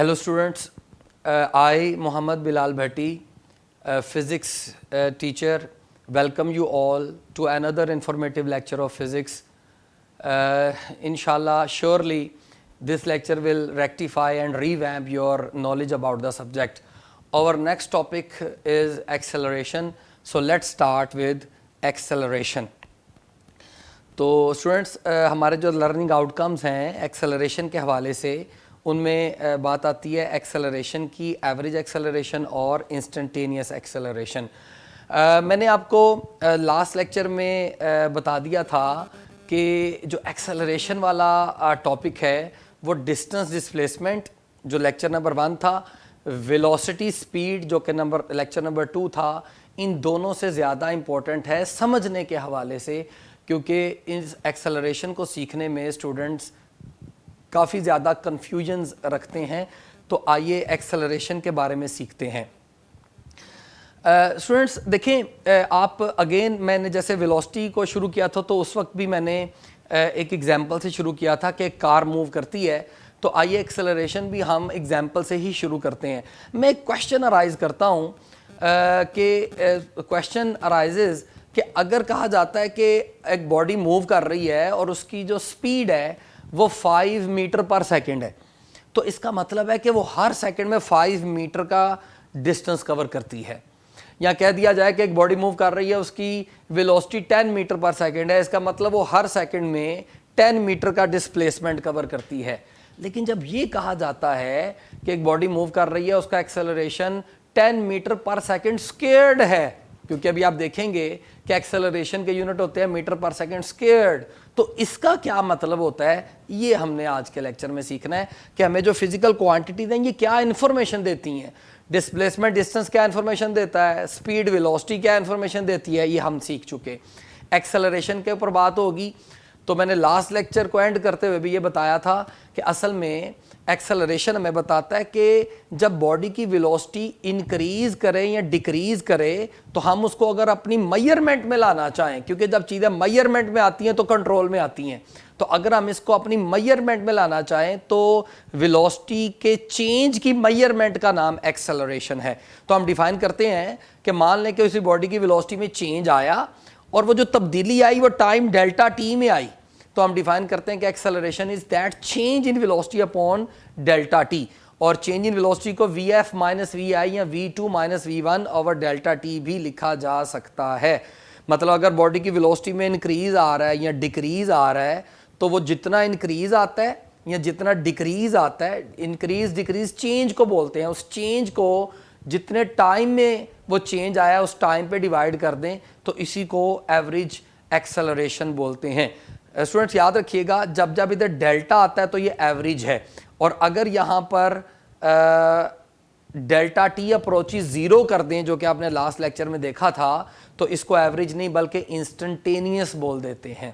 Hello students, I Muhammad Bilal Bhatti, physics teacher, welcome you all to another informative lecture of physics. Inshallah, surely this lecture will rectify and revamp your knowledge about the subject. Our next topic is acceleration, so let's start with acceleration. तो students हमारे जो learning outcomes हैं acceleration के हवाले से उनमें बात आती है एक्सेलरेशन की, एवरेज एक्सेलरेशन और इंस्टेंटेनियस एक्सेलरेशन। मैंने आपको लास्ट लेक्चर में बता दिया था कि जो एक्सेलरेशन वाला टॉपिक है वो डिस्टेंस डिस्प्लेसमेंट जो लेक्चर नंबर 1 था, वेलोसिटी स्पीड जो कि लेक्चर नंबर 2 था, इन दोनों से ज़्यादा इम्पोर्टेंट है समझने के हवाले से, क्योंकि इस एक्सेलरेशन को सीखने में स्टूडेंट्स काफ़ी ज़्यादा कन्फ्यूजन्स रखते हैं। तो आइए एक्सेलरेशन के बारे में सीखते हैं। स्टूडेंट्स देखें, आप अगेन मैंने जैसे वेलोसिटी को शुरू किया था तो उस वक्त भी मैंने एक एग्जांपल से शुरू किया था कि कार मूव करती है, तो आइए एक्सेलरेशन भी हम एग्जांपल से ही शुरू करते हैं। मैं एक क्वेश्चन अराइज करता हूँ कि क्वेश्चन अराइजेज कि अगर कहा जाता है कि एक बॉडी मूव कर रही है और उसकी जो स्पीड है वो 5 मीटर पर सेकंड है, तो इसका मतलब है कि वो हर सेकंड में 5 मीटर का डिस्टेंस कवर करती है। या कह दिया जाए कि एक बॉडी मूव कर रही है, उसकी वेलोसिटी 10 मीटर पर सेकंड है, इसका मतलब वो हर सेकंड में 10 मीटर का डिस्प्लेसमेंट कवर करती है। लेकिन जब ये कहा जाता है कि एक बॉडी मूव कर रही है, उसका एक्सेलरेशन 10 मीटर पर सेकंड स्क्वेयर्ड है, क्योंकि अभी आप देखेंगे कि एक्सेलरेशन के यूनिट होते हैं मीटर पर सेकंड स्क्वेयर्ड, तो इसका क्या मतलब होता है ये हमने आज के लेक्चर में सीखना है कि हमें जो फिजिकल क्वांटिटीज हैं ये क्या इन्फॉर्मेशन देती हैं। डिस्प्लेसमेंट डिस्टेंस क्या इन्फॉर्मेशन देता है, स्पीड वेलोसिटी क्या इन्फॉर्मेशन देती है, ये हम सीख चुके। एक्सेलरेशन के ऊपर बात होगी, तो मैंने लास्ट लेक्चर को एंड करते हुए भी ये बताया था कि असल में एक्सेलरेशन हमें बताता है कि जब बॉडी की वेलोसिटी इंक्रीज करे या डिक्रीज करे तो हम उसको अगर अपनी मेजरमेंट में लाना चाहें, क्योंकि जब चीज़ें मेजरमेंट में आती हैं तो कंट्रोल में आती हैं, तो अगर हम इसको अपनी मेजरमेंट में लाना चाहें तो वेलोसिटी के चेंज की मेजरमेंट का नाम एक्सेलरेशन है। तो हम डिफाइन करते हैं कि मान लें कि उसी बॉडी की वेलोसिटी में चेंज आया और वो जो तब्दीली आई वो टाइम डेल्टा टी में आई, तो हम डिफाइन करते हैं कि acceleration is that change in velocity upon delta T, और चेंज इन वेलोसिटी को वी एफ माइनस वी आई या V2 minus V1 over delta T भी लिखा जा सकता है। मतलब अगर बॉडी की वेलोसिटी में इंक्रीज आ रहा है या डिक्रीज आ रहा है, तो वो जितना इंक्रीज आता है या जितना डिक्रीज आता है, इंक्रीज डिक्रीज चेंज को बोलते हैं, उस चेंज को जितने टाइम में वो चेंज आया उस टाइम पे डिवाइड कर दें, तो इसी को एवरेज एक्सेलरेशन बोलते हैं। स्टूडेंट्स याद रखिएगा, जब जब इधर डेल्टा आता है तो ये एवरेज है, और अगर यहाँ पर डेल्टा टी अप्रोचेस 0 कर दें, जो कि आपने लास्ट लेक्चर में देखा था, तो इसको एवरेज नहीं बल्कि इंस्टेंटेनियस बोल देते हैं।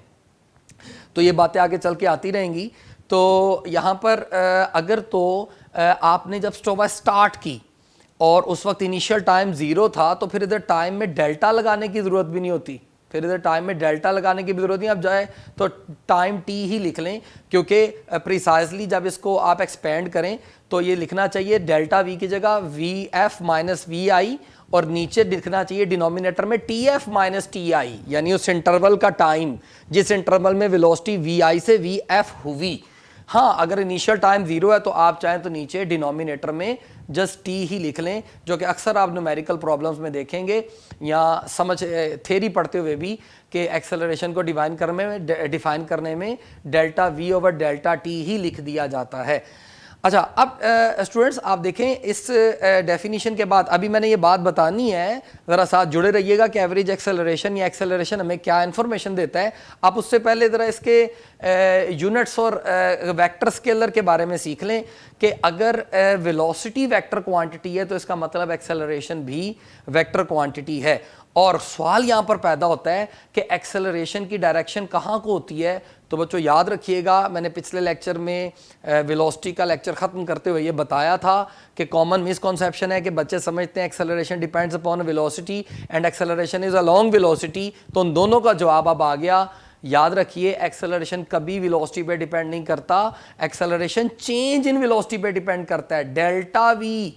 तो ये बातें आगे चल के आती रहेंगी। तो यहाँ पर अगर तो आपने जब स्टॉप स्टार्ट की और उस वक्त इनिशियल टाइम 0 था, तो फिर इधर टाइम में डेल्टा लगाने की ज़रूरत भी नहीं होती, फिर इधर टाइम में डेल्टा लगाने की भी ज़रूरत नहीं। अब जाए तो टाइम टी ही लिख लें, क्योंकि प्रिसाइजली जब इसको आप एक्सपेंड करें तो ये लिखना चाहिए डेल्टा वी की जगह वी एफ माइनस वी आई, और नीचे लिखना चाहिए डिनोमिनेटर में टी एफ माइनस टी आई, यानी उस इंटरवल का टाइम जिस इंटरवल में वेलोसिटी वी आई से वी एफ हुई। हाँ, अगर इनिशियल टाइम 0 है तो आप चाहें तो नीचे डिनोमिनेटर में जस्ट टी ही लिख लें, जो कि अक्सर आप न्यूमेरिकल प्रॉब्लम्स में देखेंगे या समझ थ्योरी पढ़ते हुए भी कि एक्सेलरेशन को डिफाइन करने में delta V over delta T ही लिख दिया जाता है। अच्छा, अब स्टूडेंट्स आप देखें इस डेफिनेशन के बाद अभी मैंने ये बात बतानी है, ज़रा साथ जुड़े रहिएगा कि एवरेज एक्सेलरेशन या एक्सेलरेशन हमें क्या इन्फॉर्मेशन देता है। आप उससे पहले ज़रा इसके यूनिट्स और वेक्टर स्केलर के बारे में सीख लें कि अगर वेलोसिटी वेक्टर क्वांटिटी है तो इसका मतलब एक्सेलरेशन भी वेक्टर क्वांटिटी है। और सवाल यहाँ पर पैदा होता है कि एक्सेलरेशन की डायरेक्शन कहाँ को होती है। तो बच्चों याद रखिएगा, मैंने पिछले लेक्चर में वेलोसिटी का लेक्चर ख़त्म करते हुए ये बताया था कि कॉमन मिसकॉन्सेप्शन है कि बच्चे समझते हैं acceleration depends upon velocity and acceleration is along velocity. तो उन दोनों का जवाब अब आ गया याद रखिए एक्सेलरेशन कभी वेलोसिटी पे डिपेंड नहीं करता, एक्सेलरेशन चेंज इन वेलोसिटी पे डिपेंड करता है, डेल्टा वी।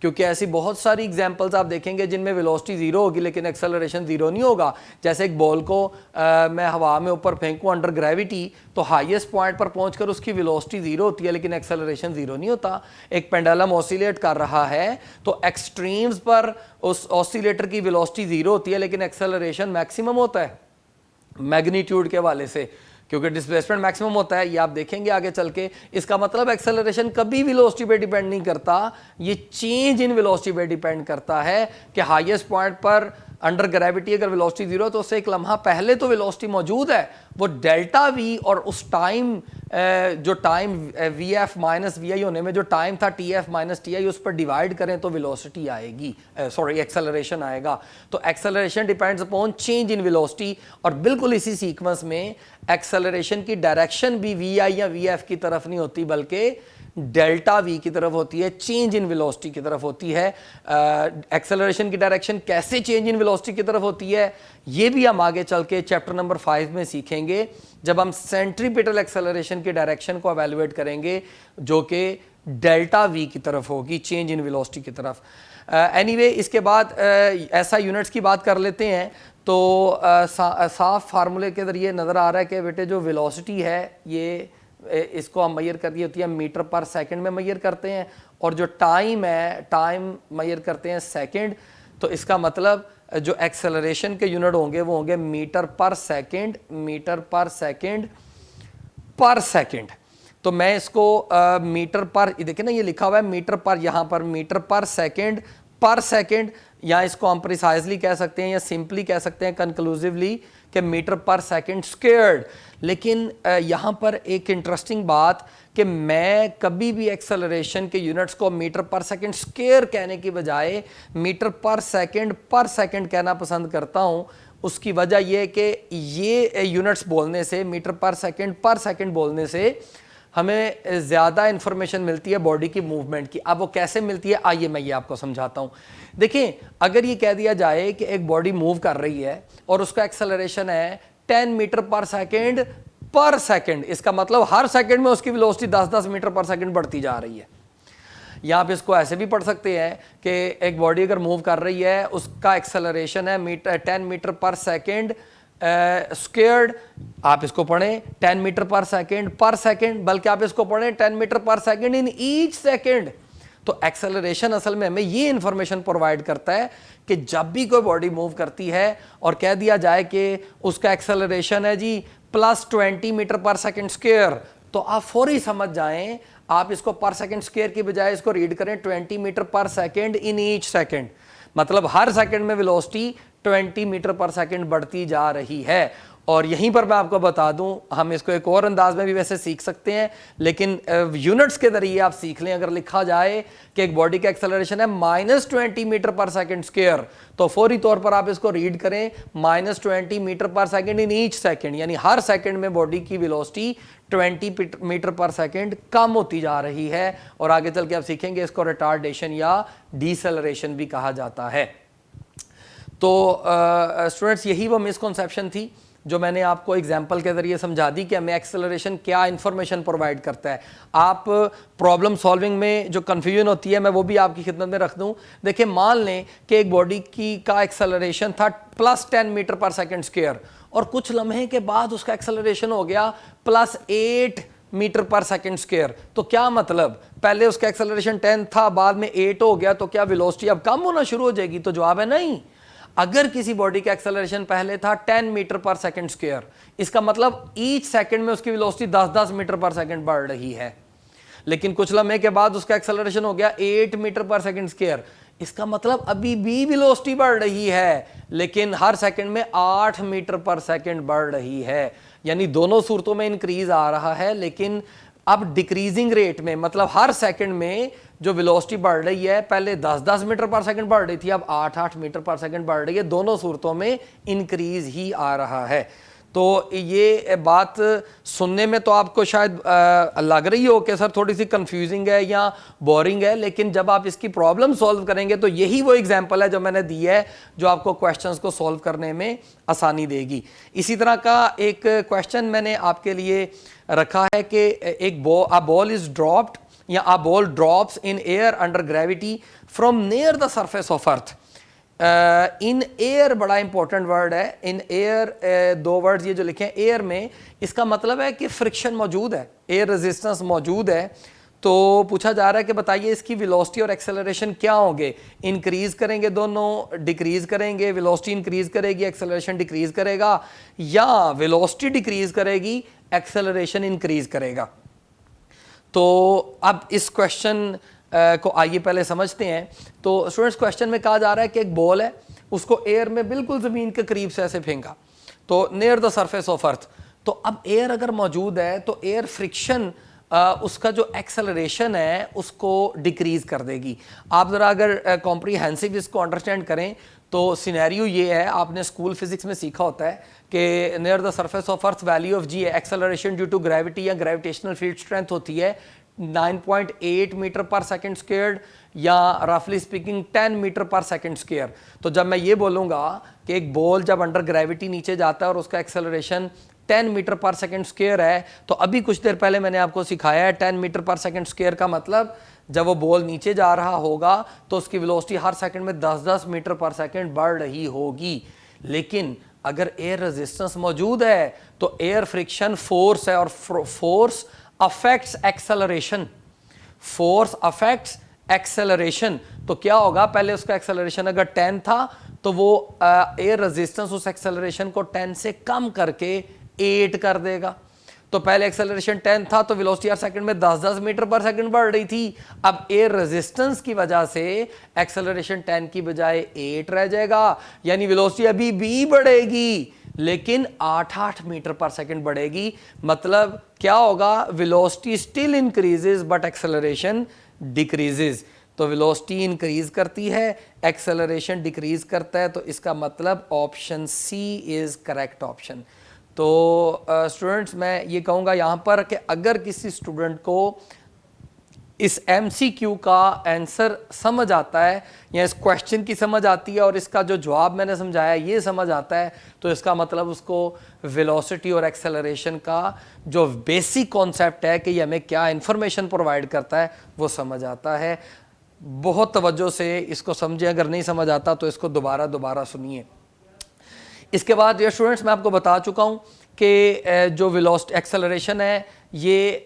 क्योंकि ऐसी बहुत सारी एग्जांपल्स आप देखेंगे जिनमें वेलोसिटी जीरो होगी लेकिन एक्सेलरेशन जीरो नहीं होगा। जैसे एक बॉल को मैं हवा में ऊपर फेंकूं अंडर ग्रेविटी, तो हाईएस्ट पॉइंट पर पहुंचकर उसकी वेलोसिटी जीरो होती है लेकिन एक्सेलरेशन जीरो नहीं होता। एक पेंडुलम ऑसिलेट कर रहा है तो एक्सट्रीम्स पर उस ऑसिलेटर की वेलोसिटी जीरो होती है लेकिन एक्सेलरेशन मैक्सिमम होता है मैग्नीट्यूड के हवाले से, क्योंकि डिस्प्लेसमेंट मैक्सिमम होता है, ये आप देखेंगे आगे चल के। इसका मतलब एक्सेलरेशन कभी वेलोसिटी पे डिपेंड नहीं करता, ये चेंज इन वेलोसिटी पे डिपेंड करता है कि हाईएस्ट पॉइंट पर अंडर ग्रेविटी अगर वेलोसिटी जीरो तो उससे एक लम्हा पहले तो वेलोसिटी मौजूद है, वो डेल्टा वी और उस टाइम जो time V F minus V I होने में जो टाइम था T F minus T I, उस पर डिवाइड करें तो वेलोसिटी आएगी, सॉरी एक्सेलरेशन आएगा। तो acceleration depends upon change in velocity, और बिल्कुल इसी सीक्वेंस में एक्सेलरेशन की डायरेक्शन भी वी आई या वी एफ की तरफ नहीं होती बल्कि डेल्टा वी की तरफ होती है, चेंज इन वेलोसिटी की तरफ होती है। एक्सेलरेशन की डायरेक्शन कैसे चेंज इन वेलोसिटी की तरफ होती है ये भी हम आगे चल के चैप्टर नंबर 5 में सीखेंगे जब हम सेंट्रीपिटल एक्सेलरेशन की डायरेक्शन को एवेलुएट करेंगे जो कि डेल्टा वी की तरफ होगी, चेंज इन वेलोसिटी की तरफ। एनीवे इसके बाद ऐसा यूनिट्स की बात कर लेते हैं। तो साफ फार्मूले के जरिए नज़र आ रहा है कि बेटे जो वेलोसिटी है ये इसको हम मैयर कर दी होती है मीटर पर सेकंड में मैयर करते हैं, और जो टाइम है टाइम मैयर करते हैं सेकंड। तो इसका मतलब जो एक्सेलरेशन के यूनिट होंगे वो होंगे मीटर पर सेकंड, मीटर पर सेकंड पर सेकंड। तो मैं इसको मीटर पर, देखिए ना ये लिखा हुआ है मीटर पर, यहाँ पर मीटर पर सेकंड, या इसको हम प्रिसाइजली कह सकते हैं या सिंपली कह सकते हैं कंक्लूसिवली कि मीटर पर सेकंड स्क्वायर्ड। लेकिन यहाँ पर एक इंटरेस्टिंग बात कि मैं कभी भी एक्सेलरेशन के यूनिट्स को मीटर पर सेकंड स्क्वायर कहने की बजाय मीटर पर सेकंड कहना पसंद करता हूँ। उसकी वजह यह कि ये यूनिट्स बोलने से, मीटर पर सेकंड बोलने से हमें ज़्यादा इन्फॉर्मेशन मिलती है बॉडी की मूवमेंट की। अब वो कैसे मिलती है आइए मैं ये आपको समझाता हूँ। देखिए अगर ये कह दिया जाए कि एक बॉडी मूव कर रही है और उसका एक्सेलरेशन है 10 मीटर पर सेकंड, इसका मतलब हर सेकंड में उसकी वेलोसिटी 10-10 मीटर पर सेकंड बढ़ती जा रही है। या आप इसको ऐसे भी पढ़ सकते हैं कि एक बॉडी अगर मूव कर रही है उसका एक्सेलरेशन है 10 मीटर पर सेकंड स्क्वायर्ड, आप इसको पढ़ें 10 मीटर पर सेकंड, बल्कि आप इसको पढ़ें 10 मीटर पर सेकंड इन ईच सेकंड। तो एक्सेलरेशन असल में हमें ये इंफॉर्मेशन प्रोवाइड करता है कि जब भी कोई बॉडी मूव करती है और कह दिया जाए कि उसका एक्सेलरेशन है जी +20 मीटर पर सेकंड स्क्वायर, तो आप फौरी समझ जाएं, आप इसको पर सेकंड स्क्वायर की बजाय इसको रीड करें 20 मीटर पर सेकंड इन ईच सेकंड, मतलब हर सेकंड में वेलोसिटी 20 मीटर पर सेकंड बढ़ती जा रही है। और यहीं पर मैं आपको बता दूं, हम इसको एक और अंदाज में भी वैसे सीख सकते हैं, लेकिन यूनिट्स के जरिए आप सीख लें। अगर लिखा जाए कि एक बॉडी का एक्सेलरेशन है -20 मीटर पर सेकंड स्क्वायर, तो फौरी तौर पर आप इसको रीड करें -20 मीटर पर सेकंड इन ईच सेकंड, यानी हर सेकंड में बॉडी की वेलोसिटी 20 मीटर पर सेकंड कम होती जा रही है। और आगे चल के आप सीखेंगे इसको रिटार्डेशन या डिसेलरेशन भी कहा जाता है। तो स्टूडेंट्स यही वो मिसकॉन्सेप्शन थी जो मैंने आपको एग्जाम्पल के ज़रिए समझा दी कि हमें एक्सेलरेशन क्या इन्फॉर्मेशन प्रोवाइड करता है। आप प्रॉब्लम सॉल्विंग में जो कन्फ्यूजन होती है मैं वो भी आपकी खिदमत में रख दूं। देखिए मान लें कि एक बॉडी की का एक्सेलरेशन था +10 मीटर पर सेकंड स्क्वायर और कुछ लम्हे के बाद उसका एक्सेलरेशन हो गया +8 मीटर पर सेकंड स्क्वायर। तो क्या मतलब, पहले उसका एक्सेलरेशन 10 था बाद में 8 हो गया, तो क्या वेलोसिटी अब कम होना शुरू हो जाएगी? तो जवाब है नहीं। अगर किसी बॉडी का एक्सेलरेशन पहले था 10 मीटर पर सेकंड स्क्वायर, इसका मतलब ईच सेकंड में उसकी वेलोसिटी 10-10 मीटर पर सेकंड बढ़ रही है, लेकिन कुछ लम्हे के बाद उसका एक्सेलरेशन हो गया 8 मीटर पर सेकंड स्क्वायर, इसका मतलब अभी भी वेलोसिटी बढ़ रही है लेकिन हर सेकंड में 8 मीटर पर सेकंड बढ़ रही है। यानी दोनों सूरतों में इंक्रीज आ रहा है, लेकिन अब डिक्रीजिंग रेट में, मतलब हर सेकंड में जो वेलोसिटी बढ़ रही है, पहले 10-10 मीटर पर सेकंड बढ़ रही थी, अब 8-8 मीटर पर सेकंड बढ़ रही है। दोनों सूरतों में इंक्रीज ही आ रहा है। तो ये बात सुनने में तो आपको शायद लग रही हो कि सर थोड़ी सी कंफ्यूजिंग है या बोरिंग है, लेकिन जब आप इसकी प्रॉब्लम सॉल्व करेंगे तो यही वो एग्जांपल है जो मैंने दी है जो आपको क्वेश्चंस को सॉल्व करने में आसानी देगी। इसी तरह का एक क्वेश्चन मैंने आपके लिए रखा है कि एक बॉल इज ड्रॉप्ड या a ball drops in air under gravity from near the surface of earth. In air बड़ा इंपॉर्टेंट वर्ड है। इन एयर दो वर्ड्स ये जो लिखे हैं एयर में, इसका मतलब है कि फ्रिक्शन मौजूद है, एयर रेजिस्टेंस मौजूद है। तो पूछा जा रहा है कि बताइए इसकी वेलोसिटी और एक्सेलरेशन क्या होंगे, इंक्रीज करेंगे दोनों, डिक्रीज करेंगे, वेलोसिटी इंक्रीज करेगी एक्सेलरेशन डिक्रीज करेगा, या वेलोसिटी डिक्रीज करेगी एक्सेलरेशन इंक्रीज करेगा। तो अब इस क्वेश्चन को आइए पहले समझते हैं। तो स्टूडेंट्स क्वेश्चन में कहा जा रहा है कि एक बॉल है, उसको एयर में बिल्कुल ज़मीन के करीब से ऐसे फेंका, तो नियर द सरफेस ऑफ अर्थ। तो अब एयर अगर मौजूद है तो एयर फ्रिक्शन उसका जो एक्सेलरेशन है उसको डिक्रीज कर देगी। आप ज़रा अगर कॉम्प्रीहेंसिव इसको अंडरस्टैंड करें तो सिनेरियो ये है, आपने स्कूल फिजिक्स में सीखा होता है कि near the surface of earth value of g acceleration due to gravity या ग्रेविटेशनल फील्ड स्ट्रेंथ होती है 9.8 मीटर पर सेकंड स्क्वायर्ड या रफली स्पीकिंग 10 मीटर पर सेकंड स्क्वायर। तो जब मैं ये बोलूँगा कि एक बॉल जब अंडर ग्रेविटी नीचे जाता है और उसका एक्सेलरेशन 10 मीटर पर सेकंड स्क्वायर है, तो अभी कुछ देर पहले मैंने आपको सिखाया है 10 मीटर पर सेकंड स्क्वायर का मतलब जब वो बॉल नीचे जा रहा होगा तो उसकी वेलोसिटी हर सेकंड में 10-10 मीटर पर सेकंड बढ़ रही होगी। लेकिन अगर एयर रेजिस्टेंस मौजूद है तो एयर फ्रिक्शन फोर्स है और force affects acceleration, force affects acceleration. तो क्या होगा, पहले उसका एक्सेलरेशन अगर 10 था तो वो एयर रेजिस्टेंस उस एक्सेलरेशन को 10 से कम करके 8 कर देगा। तो पहले एक्सेलरेशन 10 था तो वेलोसिटी हर सेकंड में 10-10 मीटर पर सेकंड बढ़ रही थी। अब एयर रेजिस्टेंस की वजह से एक्सेलरेशन 10 की बजाय 8 रह जाएगा, यानी वेलोसिटी अभी भी बढ़ेगी लेकिन 8-8 मीटर पर सेकंड बढ़ेगी। मतलब क्या होगा, velocity still increases but acceleration decreases. तो वेलोसिटी इंक्रीज करती है, एक्सेलरेशन डिक्रीज करता है। तो इसका मतलब option C is correct option. तो स्टूडेंट्स मैं ये कहूँगा यहाँ पर कि अगर किसी स्टूडेंट को इस MCQ का आंसर समझ आता है या इस क्वेश्चन की समझ आती है और इसका जो जवाब मैंने समझाया ये समझ आता है, तो इसका मतलब उसको वेलोसिटी और एक्सेलरेशन का जो बेसिक कॉन्सेप्ट है कि ये हमें क्या इन्फॉर्मेशन प्रोवाइड करता है वो समझ आता है। बहुत तवज्जो से इसको समझें, अगर नहीं समझ आता तो इसको दोबारा सुनिए। इसके बाद ये स्टूडेंट्स मैं आपको बता चुका हूँ कि जो वेलोसिटी एक्सेलरेशन है ये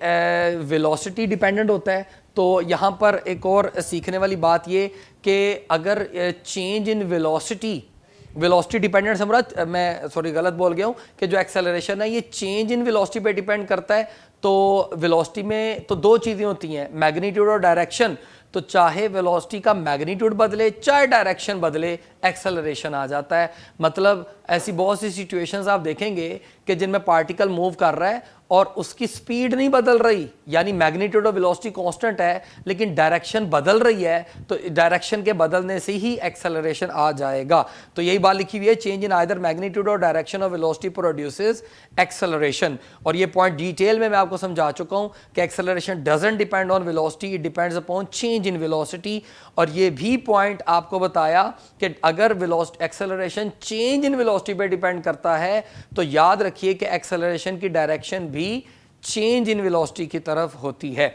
वेलोसिटी डिपेंडेंट होता है। तो यहाँ पर एक और सीखने वाली बात ये कि अगर चेंज इन वेलोसिटी डिपेंडेंट समझा, मैं सॉरी गलत बोल गया हूँ कि जो एक्सेलरेशन है ये चेंज इन वेलोसिटी पे डिपेंड करता है। तो वेलोसिटी में तो दो चीज़ें होती हैं, मैग्नीट्यूड और डायरेक्शन। तो चाहे वेलोसिटी का मैग्नीट्यूड बदले चाहे डायरेक्शन बदले एक्सेलरेशन आ जाता है। मतलब ऐसी बहुत सी सिचुएशंस आप देखेंगे कि जिनमें पार्टिकल मूव कर रहा है और उसकी स्पीड नहीं बदल रही, यानी मैग्नीट्यूड और वेलोसिटी कांस्टेंट है लेकिन डायरेक्शन बदल रही है, तो डायरेक्शन के बदलने से ही एक्सेलरेशन आ जाएगा। तो यही बात लिखी हुई है, चेंज इन आइदर मैग्नीट्यूड और direction of velocity produces acceleration. और ये पॉइंट डिटेल में मैं आपको समझा चुका हूं कि acceleration doesn't depend on velocity, it depends upon change in velocity. और ये भी पॉइंट आपको बताया कि अगर velocity acceleration change in velocity पे डिपेंड करता है तो याद रखिए कि एक्सेलरेशन की डायरेक्शन भी चेंज इन वेलोसिटी की तरफ होती है।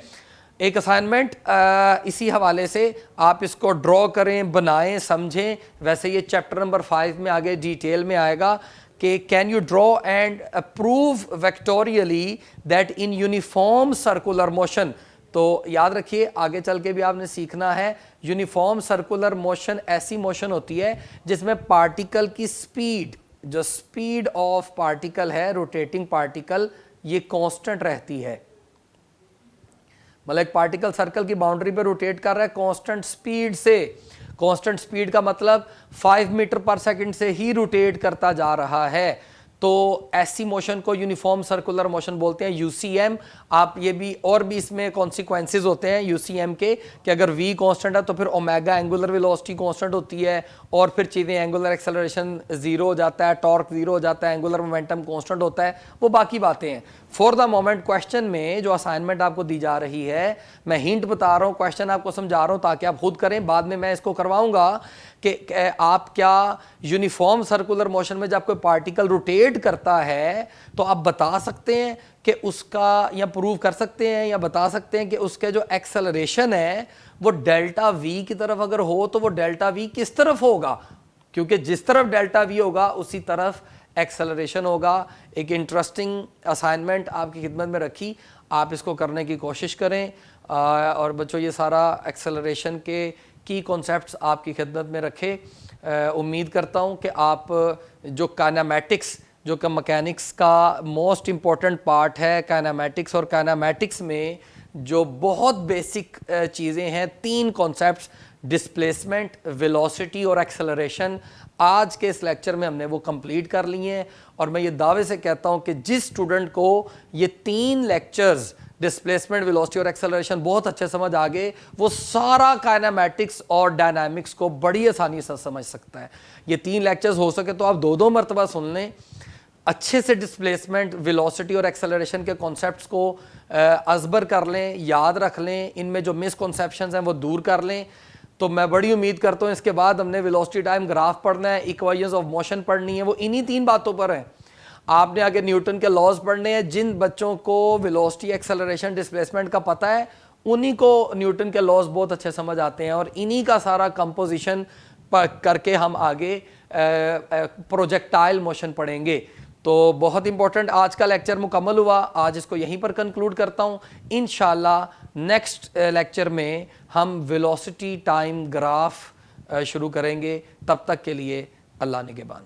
एक असाइनमेंट इसी हवाले से आप इसको ड्रॉ करें, बनाएं, समझें। वैसे ये चैप्टर नंबर 5 में आगे डिटेल में आएगा कि can you draw and prove vectorially that in uniform circular motion. तो याद रखिए आगे चल के भी आपने सीखना है, यूनिफॉर्म सर्कुलर मोशन ऐसी मोशन होती है जिसमें पार्टिकल की स्पीड, जो स्पीड ऑफ पार्टिकल है, रोटेटिंग पार्टिकल, ये कांस्टेंट रहती है। मतलब एक पार्टिकल सर्कल की बाउंड्री पे रोटेट कर रहा है कांस्टेंट स्पीड से। कांस्टेंट स्पीड का मतलब 5 मीटर पर सेकंड से ही रोटेट करता जा रहा है। तो ऐसी मोशन को यूनिफॉर्म सर्कुलर मोशन बोलते हैं, यूसीएम। आप ये भी और भी इसमें कॉन्सिक्वेंसेज होते हैं यूसीएम के कि अगर वी कांस्टेंट है तो फिर ओमेगा एंगुलर वेलोसिटी कांस्टेंट होती है, और फिर चीज़ें एंगुलर एक्सेलरेशन जीरो हो जाता है, टॉर्क जीरो हो जाता है, एंगुलर मोमेंटम कांस्टेंट होता है, वो बाकी बातें हैं। फॉर द मोमेंट क्वेश्चन में जो असाइनमेंट आपको दी जा रही है, मैं हिंट बता रहा हूँ, क्वेश्चन आपको समझा रहा हूँ ताकि आप खुद करें। बाद में मैं इसको करवाऊंगा कि आप क्या यूनिफॉर्म सर्कुलर मोशन में जब कोई पार्टिकल रोटेट करता है तो आप बता सकते हैं कि उसका, या प्रूव कर सकते हैं या बता सकते हैं कि उसके जो एक्सेलरेशन है वो डेल्टा वी की तरफ अगर हो तो वो डेल्टा वी किस तरफ होगा, क्योंकि जिस तरफ डेल्टा वी होगा उसी तरफ एक्सेलरेशन होगा। एक इंटरेस्टिंग असाइनमेंट आपकी खिदमत में रखी, आप इसको करने की कोशिश करें। और बच्चों ये सारा एक्सेलरेशन के की कॉन्सेप्ट्स आपकी खिदमत में रखे। उम्मीद करता हूँ कि आप जो काइनेमैटिक्स, जो कि मैकेनिक्स का मोस्ट इम्पॉर्टेंट पार्ट है, काइनेमैटिक्स, और काइनेमैटिक्स में जो बहुत बेसिक चीज़ें हैं, 3 कॉन्सेप्ट्स, डिस्प्लेसमेंट, वेलोसिटी और एक्सेलरेशन, आज के इस लेक्चर में हमने वो कंप्लीट कर लिए हैं। और मैं ये दावे से कहता हूँ कि जिस स्टूडेंट को ये 3 लेक्चर्स, डिस्प्लेसमेंट, वेलोसिटी और एक्सेलरेशन बहुत अच्छे समझ आ गए, वो सारा काइनेमैटिक्स और डायनामिक्स को बड़ी आसानी से समझ सकता है। ये 3 लेक्चर्स हो सके तो आप 2-2 मरतबा सुन लें, अच्छे से डिस्प्लेसमेंट, वेलोसिटी और एक्सेलरेशन के कॉन्सेप्ट्स को अज़बर कर लें, याद रख लें, इनमें जो मिसकॉन्सेप्शंस हैं वो दूर कर लें। तो मैं बड़ी उम्मीद करता हूँ इसके बाद हमने वेलोसिटी टाइम ग्राफ पढ़ना है, इक्वेशंस ऑफ मोशन पढ़नी है, वो इन्हीं 3 बातों पर है। आपने आगे न्यूटन के लॉज पढ़ने हैं। जिन बच्चों को वेलोसिटी, एक्सेलरेशन, डिस्प्लेसमेंट का पता है उन्हीं को न्यूटन के लॉज बहुत अच्छे समझ आते हैं, और इन्हीं का सारा कंपोजिशन करके हम आगे प्रोजेक्टाइल मोशन पढ़ेंगे। तो बहुत इंपॉर्टेंट आज का लेक्चर मुकम्मल हुआ। आज इसको यहीं पर कंक्लूड करता हूँ। इंशाल्लाह नेक्स्ट लेक्चर में हम वेलोसिटी टाइम ग्राफ शुरू करेंगे। तब तक के लिए अल्लाह निगहबान।